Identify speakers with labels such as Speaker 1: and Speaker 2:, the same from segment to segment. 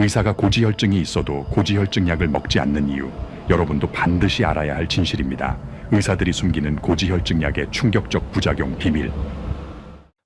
Speaker 1: 의사가 고지혈증이 있어도 고지혈증 약을 먹지 않는 이유, 여러분도 반드시 알아야 할 진실입니다. 의사들이 숨기는 고지혈증 약의 충격적 부작용 비밀.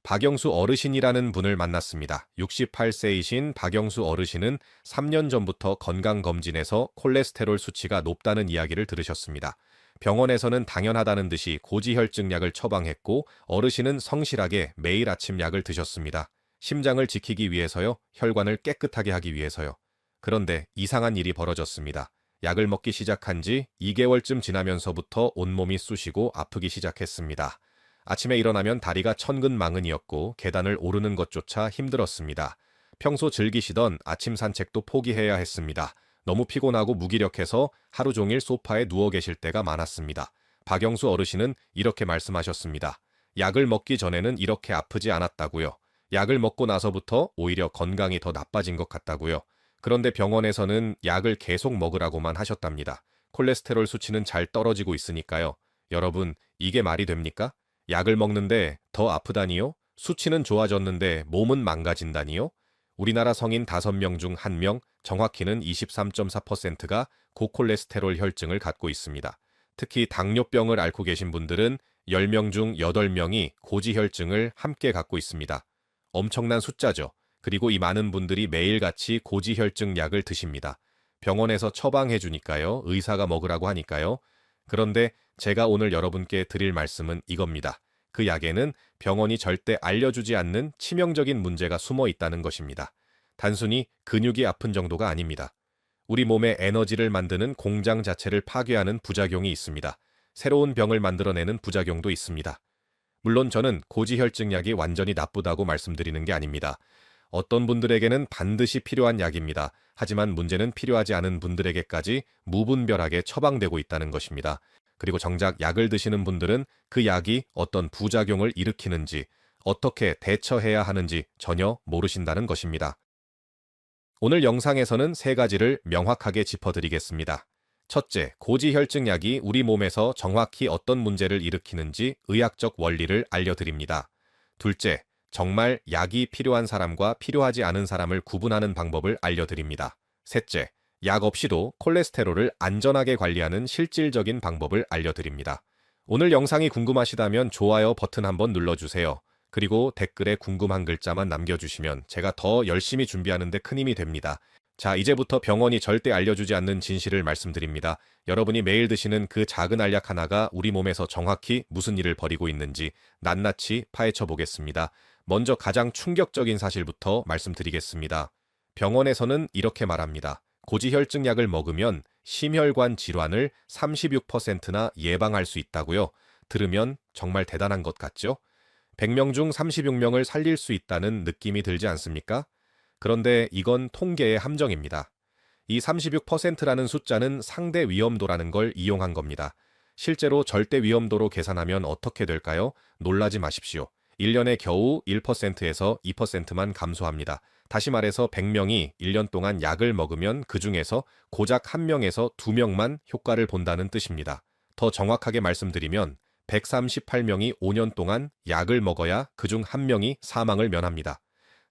Speaker 2: 박영수 어르신이라는 분을 만났습니다. 68세이신 박영수 어르신은 3년 전부터 건강검진에서 콜레스테롤 수치가 높다는 이야기를 들으셨습니다. 병원에서는 당연하다는 듯이 고지혈증 약을 처방했고 어르신은 성실하게 매일 아침 약을 드셨습니다. 심장을 지키기 위해서요, 혈관을 깨끗하게 하기 위해서요. 그런데 이상한 일이 벌어졌습니다. 약을 먹기 시작한 지 2개월쯤 지나면서부터 온몸이 쑤시고 아프기 시작했습니다. 아침에 일어나면 다리가 천근만근이었고 계단을 오르는 것조차 힘들었습니다. 평소 즐기시던 아침 산책도 포기해야 했습니다. 너무 피곤하고 무기력해서 하루 종일 소파에 누워 계실 때가 많았습니다. 박영수 어르신은 이렇게 말씀하셨습니다. 약을 먹기 전에는 이렇게 아프지 않았다고요. 약을 먹고 나서부터 오히려 건강이 더 나빠진 것 같다고요. 그런데 병원에서는 약을 계속 먹으라고만 하셨답니다. 콜레스테롤 수치는 잘 떨어지고 있으니까요. 여러분, 이게 말이 됩니까? 약을 먹는데 더 아프다니요? 수치는 좋아졌는데 몸은 망가진다니요? 우리나라 성인 5명 중 1명, 정확히는 23.4%가 고콜레스테롤 혈증을 갖고 있습니다. 특히 당뇨병을 앓고 계신 분들은 10명 중 8명이 고지혈증을 함께 갖고 있습니다. 엄청난 숫자죠. 그리고 이 많은 분들이 매일같이 고지혈증 약을 드십니다. 병원에서 처방해 주니까요. 의사가 먹으라고 하니까요. 그런데 제가 오늘 여러분께 드릴 말씀은 이겁니다. 그 약에는 병원이 절대 알려주지 않는 치명적인 문제가 숨어 있다는 것입니다. 단순히 근육이 아픈 정도가 아닙니다. 우리 몸의 에너지를 만드는 공장 자체를 파괴하는 부작용이 있습니다. 새로운 병을 만들어내는 부작용도 있습니다. 물론 저는 고지혈증 약이 완전히 나쁘다고 말씀드리는 게 아닙니다. 어떤 분들에게는 반드시 필요한 약입니다. 하지만 문제는 필요하지 않은 분들에게까지 무분별하게 처방되고 있다는 것입니다. 그리고 정작 약을 드시는 분들은 그 약이 어떤 부작용을 일으키는지, 어떻게 대처해야 하는지 전혀 모르신다는 것입니다. 오늘 영상에서는 3가지를 명확하게 짚어드리겠습니다. 첫째, 고지혈증 약이 우리 몸에서 정확히 어떤 문제를 일으키는지 의학적 원리를 알려드립니다. 둘째, 정말 약이 필요한 사람과 필요하지 않은 사람을 구분하는 방법을 알려드립니다. 셋째, 약 없이도 콜레스테롤을 안전하게 관리하는 실질적인 방법을 알려드립니다. 오늘 영상이 궁금하시다면 좋아요 버튼 한번 눌러주세요. 그리고 댓글에 궁금한 글자만 남겨주시면 제가 더 열심히 준비하는 데 큰 힘이 됩니다. 자, 이제부터 병원이 절대 알려주지 않는 진실을 말씀드립니다. 여러분이 매일 드시는 그 작은 알약 하나가 우리 몸에서 정확히 무슨 일을 벌이고 있는지 낱낱이 파헤쳐 보겠습니다. 먼저 가장 충격적인 사실부터 말씀드리겠습니다. 병원에서는 이렇게 말합니다. 고지혈증 약을 먹으면 심혈관 질환을 36%나 예방할 수 있다고요. 들으면 정말 대단한 것 같죠? 100명 중 36명을 살릴 수 있다는 느낌이 들지 않습니까? 그런데 이건 통계의 함정입니다. 이 36%라는 숫자는 상대 위험도라는 걸 이용한 겁니다. 실제로 절대 위험도로 계산하면 어떻게 될까요? 놀라지 마십시오. 1년에 겨우 1%에서 2%만 감소합니다. 다시 말해서 100명이 1년 동안 약을 먹으면 그 중에서 고작 1명에서 2명만 효과를 본다는 뜻입니다. 더 정확하게 말씀드리면 138명이 5년 동안 약을 먹어야 그중 1명이 사망을 면합니다.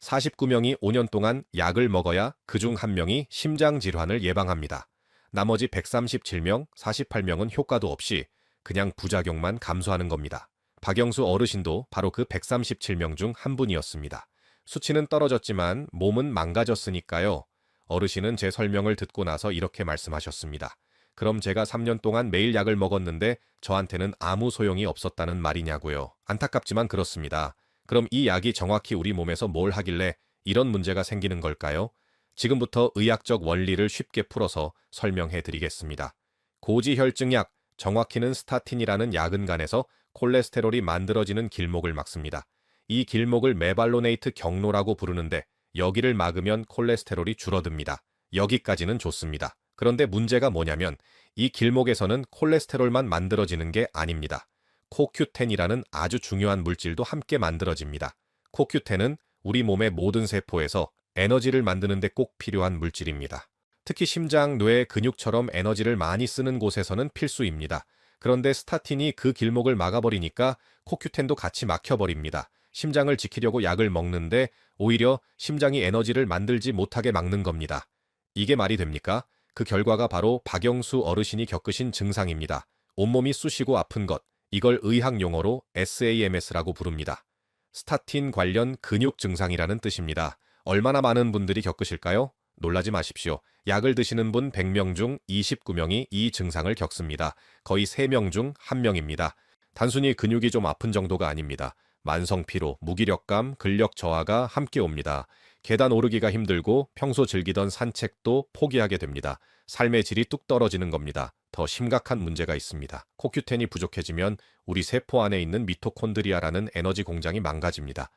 Speaker 2: 49명이 5년 동안 약을 먹어야 그중 1명이 심장질환을 예방합니다. 나머지 137명, 48명은 효과도 없이 그냥 부작용만 감소하는 겁니다. 박영수 어르신도 바로 그 137명 중 한 분이었습니다. 수치는 떨어졌지만 몸은 망가졌으니까요. 어르신은 제 설명을 듣고 나서 이렇게 말씀하셨습니다. 그럼 제가 3년 동안 매일 약을 먹었는데 저한테는 아무 소용이 없었다는 말이냐고요. 안타깝지만 그렇습니다. 그럼 이 약이 정확히 우리 몸에서 뭘 하길래 이런 문제가 생기는 걸까요? 지금부터 의학적 원리를 쉽게 풀어서 설명해 드리겠습니다. 고지혈증약, 정확히는 스타틴이라는 약은간에서 콜레스테롤이 만들어지는 길목을 막습니다. 이 길목을 메발로네이트 경로라고 부르는데 여기를 막으면 콜레스테롤이 줄어듭니다. 여기까지는 좋습니다. 그런데 문제가 뭐냐면 이 길목에서는 콜레스테롤만 만들어지는 게 아닙니다. 코큐텐이라는 아주 중요한 물질도 함께 만들어집니다. 코큐텐은 우리 몸의 모든 세포에서 에너지를 만드는 데 꼭 필요한 물질입니다. 특히 심장, 뇌, 근육처럼 에너지를 많이 쓰는 곳에서는 필수입니다. 그런데 스타틴이 그 길목을 막아버리니까 코큐텐도 같이 막혀버립니다. 심장을 지키려고 약을 먹는데 오히려 심장이 에너지를 만들지 못하게 막는 겁니다. 이게 말이 됩니까? 그 결과가 바로 박영수 어르신이 겪으신 증상입니다. 온몸이 쑤시고 아픈 것, 이걸 의학 용어로 SAMS라고 부릅니다. 스타틴 관련 근육 증상이라는 뜻입니다. 얼마나 많은 분들이 겪으실까요? 놀라지 마십시오. 약을 드시는 분 100명 중 29명이 이 증상을 겪습니다. 거의 3명 중 1명입니다. 단순히 근육이 좀 아픈 정도가 아닙니다. 만성 피로, 무기력감, 근력 저하가 함께 옵니다. 계단 오르기가 힘들고 평소 즐기던 산책도 포기하게 됩니다. 삶의 질이 뚝 떨어지는 겁니다. 더 심각한 문제가 있습니다. 코큐텐이 부족해지면 우리 세포 안에 있는 미토콘드리아라는 에너지 공장이 망가집니다.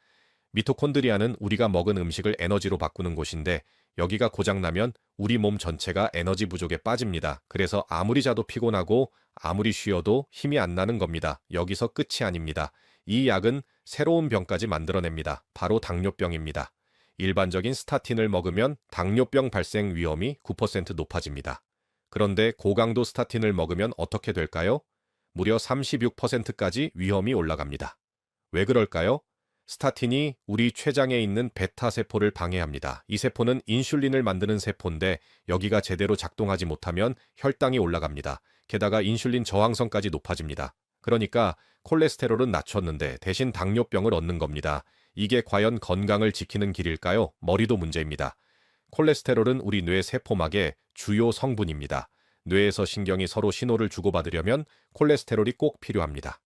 Speaker 2: 미토콘드리아는 우리가 먹은 음식을 에너지로 바꾸는 곳인데 여기가 고장나면 우리 몸 전체가 에너지 부족에 빠집니다. 그래서 아무리 자도 피곤하고 아무리 쉬어도 힘이 안 나는 겁니다. 여기서 끝이 아닙니다. 이 약은 새로운 병까지 만들어냅니다. 바로 당뇨병입니다. 일반적인 스타틴을 먹으면 당뇨병 발생 위험이 9% 높아집니다. 그런데 고강도 스타틴을 먹으면 어떻게 될까요? 무려 36%까지 위험이 올라갑니다. 왜 그럴까요? 스타틴이 우리 췌장에 있는 베타 세포를 방해합니다. 이 세포는 인슐린을 만드는 세포인데 여기가 제대로 작동하지 못하면 혈당이 올라갑니다. 게다가 인슐린 저항성까지 높아집니다. 그러니까 콜레스테롤은 낮췄는데 대신 당뇨병을 얻는 겁니다. 이게 과연 건강을 지키는 길일까요? 머리도 문제입니다. 콜레스테롤은 우리 뇌 세포막의 주요 성분입니다. 뇌에서 신경이 서로 신호를 주고받으려면 콜레스테롤이 꼭 필요합니다.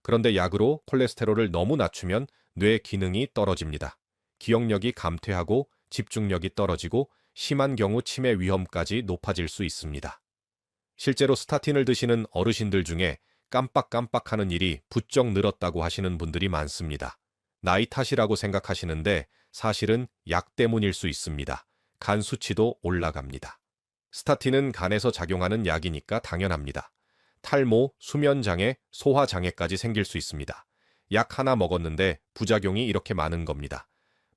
Speaker 2: 그런데 약으로 콜레스테롤을 너무 낮추면 뇌 기능이 떨어집니다. 기억력이 감퇴하고 집중력이 떨어지고 심한 경우 치매 위험까지 높아질 수 있습니다. 실제로 스타틴을 드시는 어르신들 중에 깜빡깜빡하는 일이 부쩍 늘었다고 하시는 분들이 많습니다. 나이 탓이라고 생각하시는데 사실은 약 때문일 수 있습니다. 간 수치도 올라갑니다. 스타틴은 간에서 작용하는 약이니까 당연합니다. 탈모, 수면장애, 소화장애까지 생길 수 있습니다. 약 하나 먹었는데 부작용이 이렇게 많은 겁니다.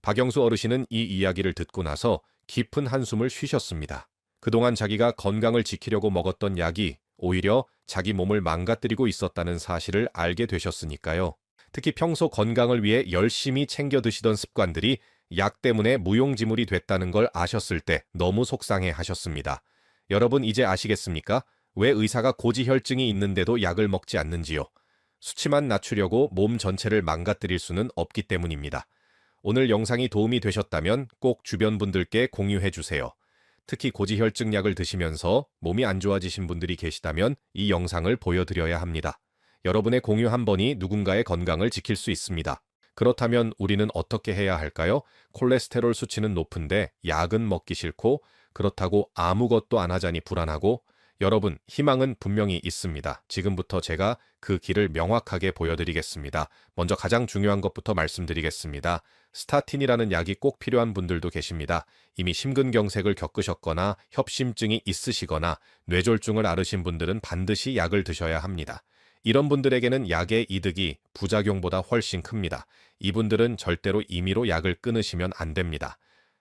Speaker 2: 박영수 어르신은 이 이야기를 듣고 나서 깊은 한숨을 쉬셨습니다. 그동안 자기가 건강을 지키려고 먹었던 약이 오히려 자기 몸을 망가뜨리고 있었다는 사실을 알게 되셨으니까요. 특히 평소 건강을 위해 열심히 챙겨 드시던 습관들이 약 때문에 무용지물이 됐다는 걸 아셨을 때 너무 속상해 하셨습니다. 여러분 이제 아시겠습니까? 왜 의사가 고지혈증이 있는데도 약을 먹지 않는지요? 수치만 낮추려고 몸 전체를 망가뜨릴 수는 없기 때문입니다. 오늘 영상이 도움이 되셨다면 꼭 주변 분들께 공유해 주세요. 특히 고지혈증 약을 드시면서 몸이 안 좋아지신 분들이 계시다면 이 영상을 보여드려야 합니다. 여러분의 공유 한 번이 누군가의 건강을 지킬 수 있습니다. 그렇다면 우리는 어떻게 해야 할까요? 콜레스테롤 수치는 높은데 약은 먹기 싫고 그렇다고 아무것도 안 하자니 불안하고 여러분 희망은 분명히 있습니다. 지금부터 제가 그 길을 명확하게 보여드리겠습니다. 먼저 가장 중요한 것부터 말씀드리겠습니다. 스타틴이라는 약이 꼭 필요한 분들도 계십니다. 이미 심근경색을 겪으셨거나 협심증이 있으시거나 뇌졸중을 앓으신 분들은 반드시 약을 드셔야 합니다. 이런 분들에게는 약의 이득이 부작용보다 훨씬 큽니다. 이분들은 절대로 임의로 약을 끊으시면 안 됩니다.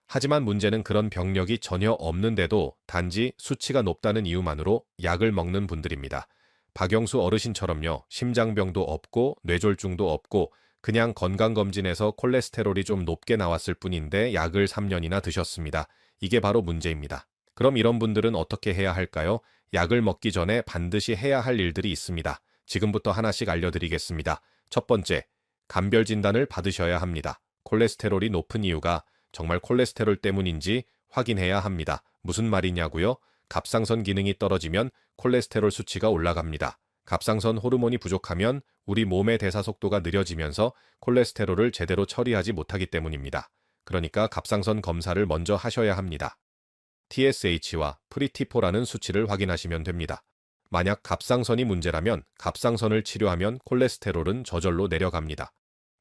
Speaker 2: 하지만 문제는 그런 병력이 전혀 없는데도 단지 수치가 높다는 이유만으로 약을 먹는 분들입니다. 박영수 어르신처럼요. 심장병도 없고 뇌졸중도 없고 그냥 건강검진에서 콜레스테롤이 좀 높게 나왔을 뿐인데 약을 3년이나 드셨습니다. 이게 바로 문제입니다. 그럼 이런 분들은 어떻게 해야 할까요? 약을 먹기 전에 반드시 해야 할 일들이 있습니다. 지금부터 하나씩 알려드리겠습니다. 첫 번째, 간별 진단을 받으셔야 합니다. 콜레스테롤이 높은 이유가 정말 콜레스테롤 때문인지 확인해야 합니다. 무슨 말이냐고요? 갑상선 기능이 떨어지면 콜레스테롤 수치가 올라갑니다. 갑상선 호르몬이 부족하면 우리 몸의 대사 속도가 느려지면서 콜레스테롤을 제대로 처리하지 못하기 때문입니다. 그러니까 갑상선 검사를 먼저 하셔야 합니다. TSH와 프리티포라는 수치를 확인하시면 됩니다. 만약 갑상선이 문제라면 갑상선을 치료하면 콜레스테롤은 저절로 내려갑니다.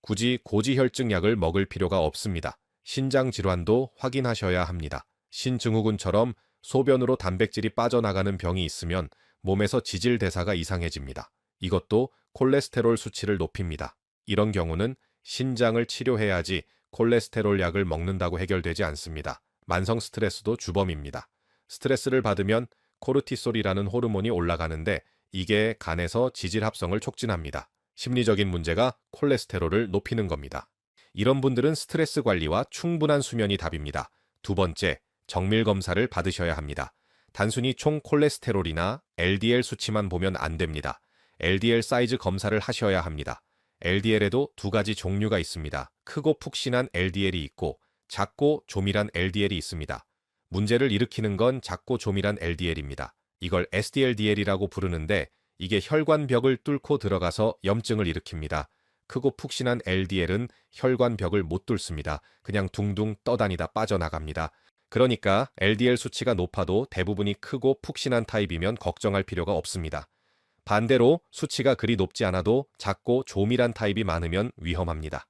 Speaker 2: 굳이 고지혈증 약을 먹을 필요가 없습니다. 신장 질환도 확인하셔야 합니다. 신증후군처럼 소변으로 단백질이 빠져나가는 병이 있으면 몸에서 지질 대사가 이상해집니다. 이것도 콜레스테롤 수치를 높입니다. 이런 경우는 신장을 치료해야지 콜레스테롤 약을 먹는다고 해결되지 않습니다. 만성 스트레스도 주범입니다. 스트레스를 받으면 코르티솔이라는 호르몬이 올라가는데 이게 간에서 지질 합성을 촉진합니다. 심리적인 문제가 콜레스테롤을 높이는 겁니다. 이런 분들은 스트레스 관리와 충분한 수면이 답입니다. 두 번째, 정밀 검사를 받으셔야 합니다. 단순히 총 콜레스테롤이나 LDL 수치만 보면 안 됩니다. LDL 사이즈 검사를 하셔야 합니다. LDL에도 두 가지 종류가 있습니다. 크고 푹신한 LDL이 있고 작고 조밀한 LDL이 있습니다. 문제를 일으키는 건 작고 조밀한 LDL입니다. 이걸 SDLDL이라고 부르는데 이게 혈관벽을 뚫고 들어가서 염증을 일으킵니다. 크고 푹신한 LDL은 혈관벽을 못 뚫습니다. 그냥 둥둥 떠다니다 빠져나갑니다. 그러니까 LDL 수치가 높아도 대부분이 크고 푹신한 타입이면 걱정할 필요가 없습니다. 반대로 수치가 그리 높지 않아도 작고 조밀한 타입이 많으면 위험합니다.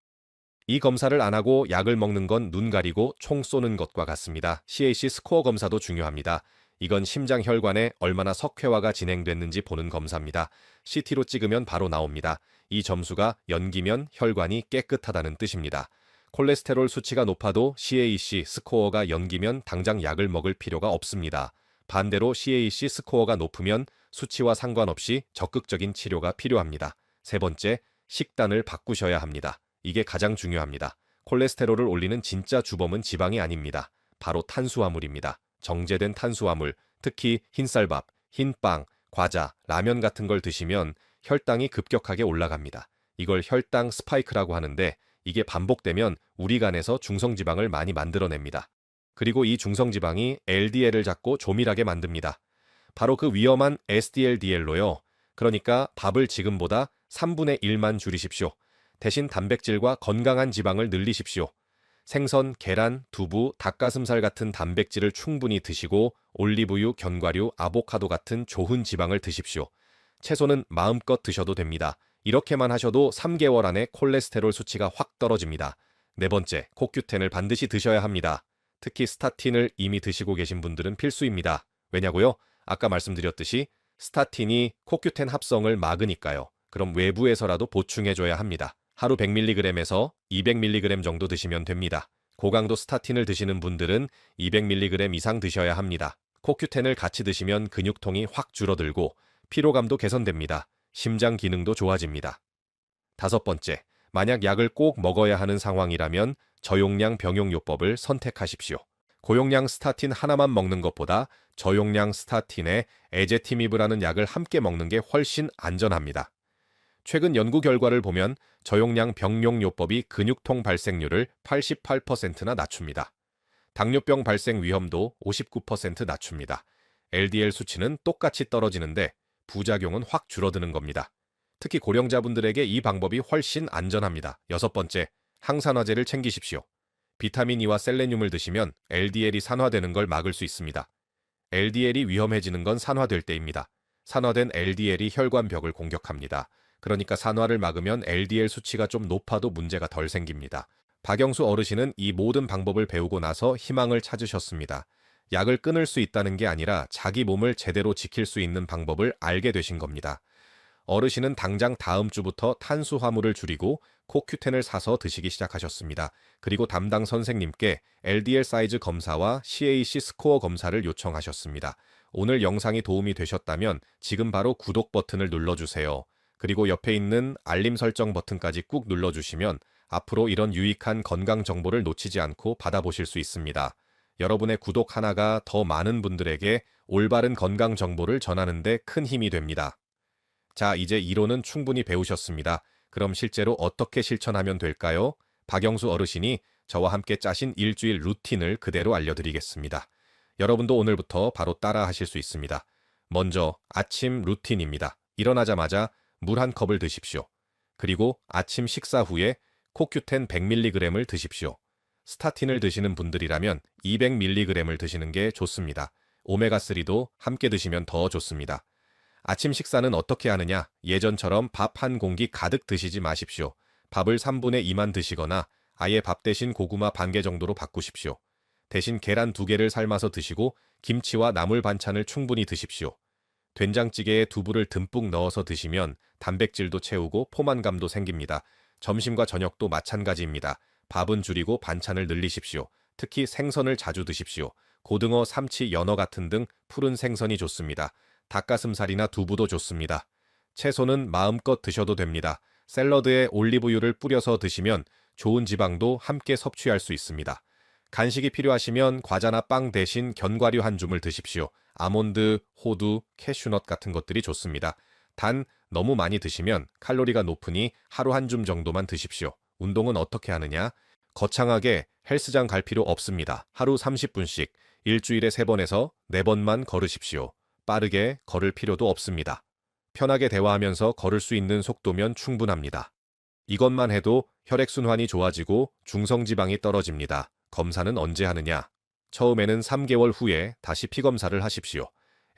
Speaker 2: 이 검사를 안 하고 약을 먹는 건 눈 가리고 총 쏘는 것과 같습니다. CAC 스코어 검사도 중요합니다. 이건 심장 혈관에 얼마나 석회화가 진행됐는지 보는 검사입니다. CT로 찍으면 바로 나옵니다. 이 점수가 연기면 혈관이 깨끗하다는 뜻입니다. 콜레스테롤 수치가 높아도 CAC 스코어가 연기면 당장 약을 먹을 필요가 없습니다. 반대로 CAC 스코어가 높으면 수치와 상관없이 적극적인 치료가 필요합니다. 세 번째, 식단을 바꾸셔야 합니다. 이게 가장 중요합니다. 콜레스테롤을 올리는 진짜 주범은 지방이 아닙니다. 바로 탄수화물입니다. 정제된 탄수화물, 특히 흰쌀밥, 흰빵, 과자, 라면 같은 걸 드시면 혈당이 급격하게 올라갑니다. 이걸 혈당 스파이크라고 하는데 이게 반복되면 우리 간에서 중성지방을 많이 만들어냅니다. 그리고 이 중성지방이 LDL을 잡고 조밀하게 만듭니다. 바로 그 위험한 SDLDL로요. 그러니까 밥을 지금보다 3분의 1만 줄이십시오. 대신 단백질과 건강한 지방을 늘리십시오. 생선, 계란, 두부, 닭가슴살 같은 단백질을 충분히 드시고 올리브유, 견과류, 아보카도 같은 좋은 지방을 드십시오. 채소는 마음껏 드셔도 됩니다. 이렇게만 하셔도 3개월 안에 콜레스테롤 수치가 확 떨어집니다. 네 번째, 코큐텐을 반드시 드셔야 합니다. 특히 스타틴을 이미 드시고 계신 분들은 필수입니다. 왜냐고요? 아까 말씀드렸듯이 스타틴이 코큐텐 합성을 막으니까요. 그럼 외부에서라도 보충해줘야 합니다. 하루 100mg에서 200mg 정도 드시면 됩니다. 고강도 스타틴을 드시는 분들은 200mg 이상 드셔야 합니다. 코큐텐을 같이 드시면 근육통이 확 줄어들고 피로감도 개선됩니다. 심장 기능도 좋아집니다. 다섯 번째, 만약 약을 꼭 먹어야 하는 상황이라면 저용량 병용요법을 선택하십시오. 고용량 스타틴 하나만 먹는 것보다 저용량 스타틴에 에제티미브라는 약을 함께 먹는 게 훨씬 안전합니다. 최근 연구 결과를 보면 저용량 병용요법이 근육통 발생률을 88%나 낮춥니다. 당뇨병 발생 위험도 59% 낮춥니다. LDL 수치는 똑같이 떨어지는데 부작용은 확 줄어드는 겁니다. 특히 고령자분들에게 이 방법이 훨씬 안전합니다. 여섯 번째, 항산화제를 챙기십시오. 비타민 E와 셀레늄을 드시면 LDL이 산화되는 걸 막을 수 있습니다. LDL이 위험해지는 건 산화될 때입니다. 산화된 LDL이 혈관벽을 공격합니다. 그러니까 산화를 막으면 LDL 수치가 좀 높아도 문제가 덜 생깁니다. 박영수 어르신은 이 모든 방법을 배우고 나서 희망을 찾으셨습니다. 약을 끊을 수 있다는 게 아니라 자기 몸을 제대로 지킬 수 있는 방법을 알게 되신 겁니다. 어르신은 당장 다음 주부터 탄수화물을 줄이고 코큐텐을 사서 드시기 시작하셨습니다. 그리고 담당 선생님께 LDL 사이즈 검사와 CAC 스코어 검사를 요청하셨습니다. 오늘 영상이 도움이 되셨다면 지금 바로 구독 버튼을 눌러주세요. 그리고 옆에 있는 알림 설정 버튼까지 꾹 눌러주시면 앞으로 이런 유익한 건강 정보를 놓치지 않고 받아보실 수 있습니다. 여러분의 구독 하나가 더 많은 분들에게 올바른 건강 정보를 전하는 데 큰 힘이 됩니다. 자, 이제 이론은 충분히 배우셨습니다. 그럼 실제로 어떻게 실천하면 될까요? 박영수 어르신이 저와 함께 짜신 일주일 루틴을 그대로 알려드리겠습니다. 여러분도 오늘부터 바로 따라 하실 수 있습니다. 먼저 아침 루틴입니다. 일어나자마자 물 한 컵을 드십시오. 그리고 아침 식사 후에 코큐텐 100mg을 드십시오. 스타틴을 드시는 분들이라면 200mg을 드시는 게 좋습니다. 오메가3도 함께 드시면 더 좋습니다. 아침 식사는 어떻게 하느냐? 예전처럼 밥 한 공기 가득 드시지 마십시오. 밥을 3분의 2만 드시거나 아예 밥 대신 고구마 반 개 정도로 바꾸십시오. 대신 계란 2개를 삶아서 드시고 김치와 나물 반찬을 충분히 드십시오. 된장찌개에 두부를 듬뿍 넣어서 드시면 단백질도 채우고 포만감도 생깁니다. 점심과 저녁도 마찬가지입니다. 밥은 줄이고 반찬을 늘리십시오. 특히 생선을 자주 드십시오. 고등어, 삼치, 연어 같은 등 푸른 생선이 좋습니다. 닭가슴살이나 두부도 좋습니다. 채소는 마음껏 드셔도 됩니다. 샐러드에 올리브유를 뿌려서 드시면 좋은 지방도 함께 섭취할 수 있습니다. 간식이 필요하시면 과자나 빵 대신 견과류 한 줌을 드십시오. 아몬드, 호두, 캐슈넛 같은 것들이 좋습니다. 단 너무 많이 드시면 칼로리가 높으니 하루 한 줌 정도만 드십시오. 운동은 어떻게 하느냐? 거창하게 헬스장 갈 필요 없습니다. 하루 30분씩 일주일에 3번에서 4번만 걸으십시오. 빠르게 걸을 필요도 없습니다. 편하게 대화하면서 걸을 수 있는 속도면 충분합니다. 이것만 해도 혈액순환이 좋아지고 중성지방이 떨어집니다. 검사는 언제 하느냐? 처음에는 3개월 후에 다시 피검사를 하십시오.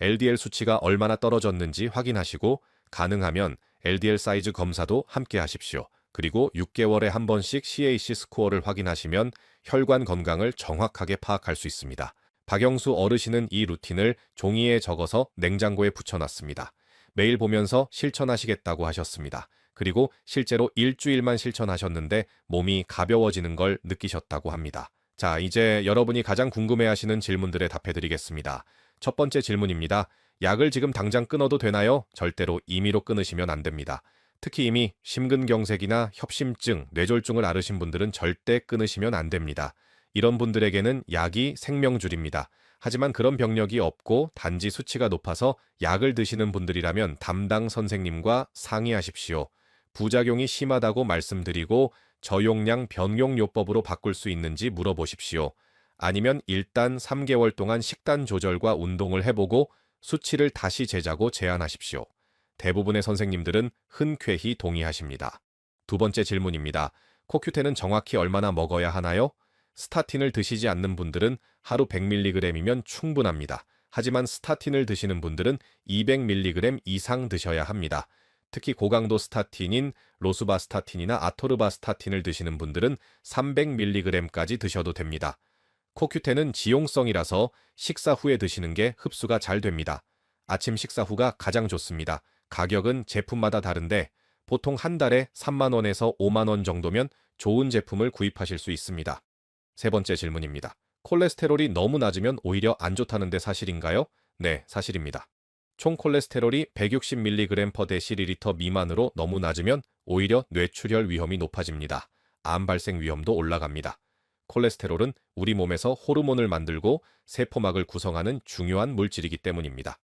Speaker 2: LDL 수치가 얼마나 떨어졌는지 확인하시고 가능하면 LDL 사이즈 검사도 함께 하십시오. 그리고 6개월에 한 번씩 CAC 스코어를 확인하시면 혈관 건강을 정확하게 파악할 수 있습니다. 박영수 어르신은 이 루틴을 종이에 적어서 냉장고에 붙여놨습니다. 매일 보면서 실천하시겠다고 하셨습니다. 그리고 실제로 일주일만 실천하셨는데 몸이 가벼워지는 걸 느끼셨다고 합니다. 자, 이제 여러분이 가장 궁금해하시는 질문들에 답해드리겠습니다. 첫 번째 질문입니다. 약을 지금 당장 끊어도 되나요? 절대로 임의로 끊으시면 안 됩니다. 특히 이미 심근경색이나 협심증, 뇌졸중을 앓으신 분들은 절대 끊으시면 안 됩니다. 이런 분들에게는 약이 생명줄입니다. 하지만 그런 병력이 없고 단지 수치가 높아서 약을 드시는 분들이라면 담당 선생님과 상의하십시오. 부작용이 심하다고 말씀드리고 저용량 변용요법으로 바꿀 수 있는지 물어보십시오. 아니면 일단 3개월 동안 식단 조절과 운동을 해보고 수치를 다시 재자고 제안하십시오. 대부분의 선생님들은 흔쾌히 동의하십니다. 두 번째 질문입니다. 코큐텐은 정확히 얼마나 먹어야 하나요? 스타틴을 드시지 않는 분들은 하루 100mg이면 충분합니다. 하지만 스타틴을 드시는 분들은 200mg 이상 드셔야 합니다. 특히 고강도 스타틴인 로수바스타틴이나 아토르바스타틴을 드시는 분들은 300mg까지 드셔도 됩니다. 코큐텐은 지용성이라서 식사 후에 드시는 게 흡수가 잘 됩니다. 아침 식사 후가 가장 좋습니다. 가격은 제품마다 다른데 보통 한 달에 3만 원에서 5만 원 정도면 좋은 제품을 구입하실 수 있습니다. 세 번째 질문입니다. 콜레스테롤이 너무 낮으면 오히려 안 좋다는데 사실인가요? 네, 사실입니다. 총 콜레스테롤이 160mg/dL 미만으로 너무 낮으면 오히려 뇌출혈 위험이 높아집니다. 암 발생 위험도 올라갑니다. 콜레스테롤은 우리 몸에서 호르몬을 만들고 세포막을 구성하는 중요한 물질이기 때문입니다.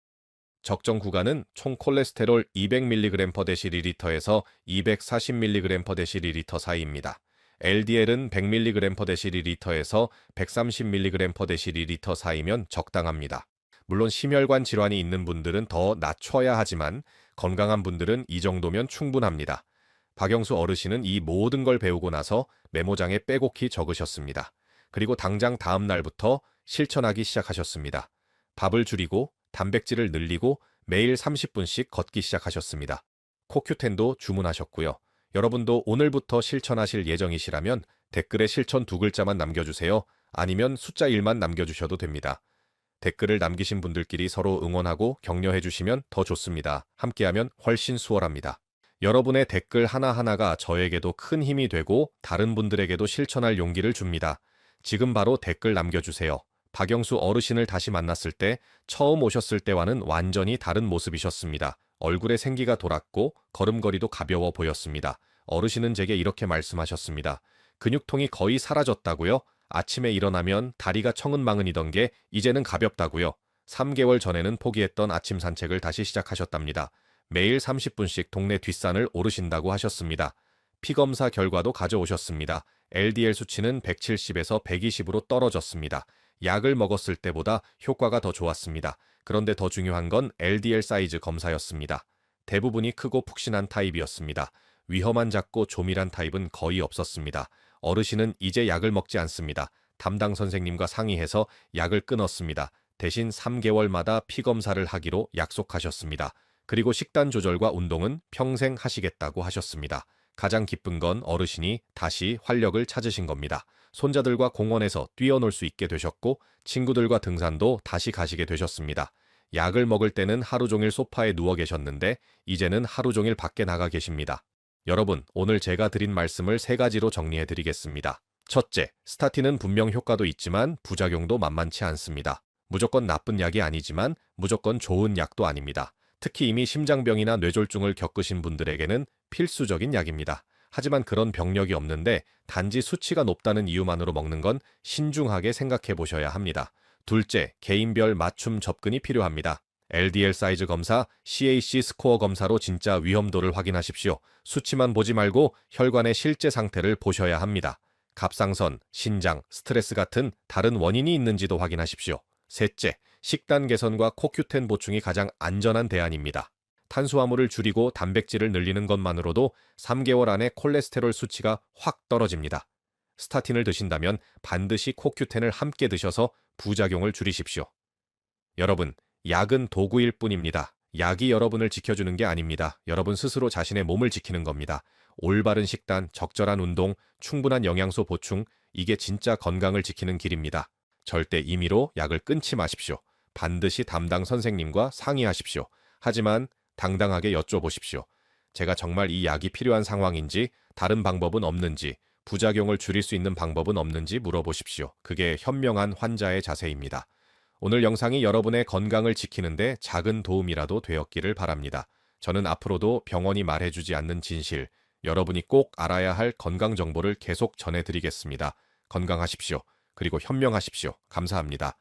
Speaker 2: 적정 구간은 총 콜레스테롤 200mg/dL에서 240mg/dL 사이입니다. LDL은 100mg/dL에서 130mg/dL 사이면 적당합니다. 물론 심혈관 질환이 있는 분들은 더 낮춰야 하지만 건강한 분들은 이 정도면 충분합니다. 박영수 어르신은 이 모든 걸 배우고 나서 메모장에 빼곡히 적으셨습니다. 그리고 당장 다음 날부터 실천하기 시작하셨습니다. 밥을 줄이고 단백질을 늘리고 매일 30분씩 걷기 시작하셨습니다. 코큐텐도 주문하셨고요. 여러분도 오늘부터 실천하실 예정이시라면 댓글에 실천 2글자만 남겨주세요. 아니면 숫자 1만 남겨주셔도 됩니다. 댓글을 남기신 분들끼리 서로 응원하고 격려해 주시면 더 좋습니다. 함께하면 훨씬 수월합니다. 여러분의 댓글 하나하나가 저에게도 큰 힘이 되고 다른 분들에게도 실천할 용기를 줍니다. 지금 바로 댓글 남겨주세요. 박영수 어르신을 다시 만났을 때 처음 오셨을 때와는 완전히 다른 모습이셨습니다. 얼굴에 생기가 돌았고 걸음걸이도 가벼워 보였습니다. 어르신은 제게 이렇게 말씀하셨습니다. 근육통이 거의 사라졌다고요? 아침에 일어나면 다리가 청은망은이던 게 이제는 가볍다고요. 3개월 전에는 포기했던 아침 산책을 다시 시작하셨답니다. 매일 30분씩 동네 뒷산을 오르신다고 하셨습니다. 피검사 결과도 가져오셨습니다. LDL 수치는 170에서 120으로 떨어졌습니다. 약을 먹었을 때보다 효과가 더 좋았습니다. 그런데 더 중요한 건 LDL 사이즈 검사였습니다. 대부분이 크고 푹신한 타입이었습니다. 위험한 작고 조밀한 타입은 거의 없었습니다. 어르신은 이제 약을 먹지 않습니다. 담당 선생님과 상의해서 약을 끊었습니다. 대신 3개월마다 피검사를 하기로 약속하셨습니다. 그리고 식단 조절과 운동은 평생 하시겠다고 하셨습니다. 가장 기쁜 건 어르신이 다시 활력을 찾으신 겁니다. 손자들과 공원에서 뛰어놀 수 있게 되셨고 친구들과 등산도 다시 가시게 되셨습니다. 약을 먹을 때는 하루 종일 소파에 누워 계셨는데 이제는 하루 종일 밖에 나가 계십니다. 여러분, 오늘 제가 드린 말씀을 3가지로 정리해 드리겠습니다. 첫째, 스타틴은 분명 효과도 있지만 부작용도 만만치 않습니다. 무조건 나쁜 약이 아니지만 무조건 좋은 약도 아닙니다. 특히 이미 심장병이나 뇌졸중을 겪으신 분들에게는 필수적인 약입니다. 하지만 그런 병력이 없는데 단지 수치가 높다는 이유만으로 먹는 건 신중하게 생각해 보셔야 합니다. 둘째, 개인별 맞춤 접근이 필요합니다. LDL 사이즈 검사, CAC 스코어 검사로 진짜 위험도를 확인하십시오. 수치만 보지 말고 혈관의 실제 상태를 보셔야 합니다. 갑상선, 신장, 스트레스 같은 다른 원인이 있는지도 확인하십시오. 셋째, 식단 개선과 코큐텐 보충이 가장 안전한 대안입니다. 탄수화물을 줄이고 단백질을 늘리는 것만으로도 3개월 안에 콜레스테롤 수치가 확 떨어집니다. 스타틴을 드신다면 반드시 코큐텐을 함께 드셔서 부작용을 줄이십시오. 여러분, 약은 도구일 뿐입니다. 약이 여러분을 지켜주는 게 아닙니다. 여러분 스스로 자신의 몸을 지키는 겁니다. 올바른 식단, 적절한 운동, 충분한 영양소 보충, 이게 진짜 건강을 지키는 길입니다. 절대 임의로 약을 끊지 마십시오. 반드시 담당 선생님과 상의하십시오. 하지만 당당하게 여쭤보십시오. 제가 정말 이 약이 필요한 상황인지, 다른 방법은 없는지, 부작용을 줄일 수 있는 방법은 없는지 물어보십시오. 그게 현명한 환자의 자세입니다. 오늘 영상이 여러분의 건강을 지키는데 작은 도움이라도 되었기를 바랍니다. 저는 앞으로도 병원이 말해주지 않는 진실, 여러분이 꼭 알아야 할 건강 정보를 계속 전해드리겠습니다. 건강하십시오. 그리고 현명하십시오. 감사합니다.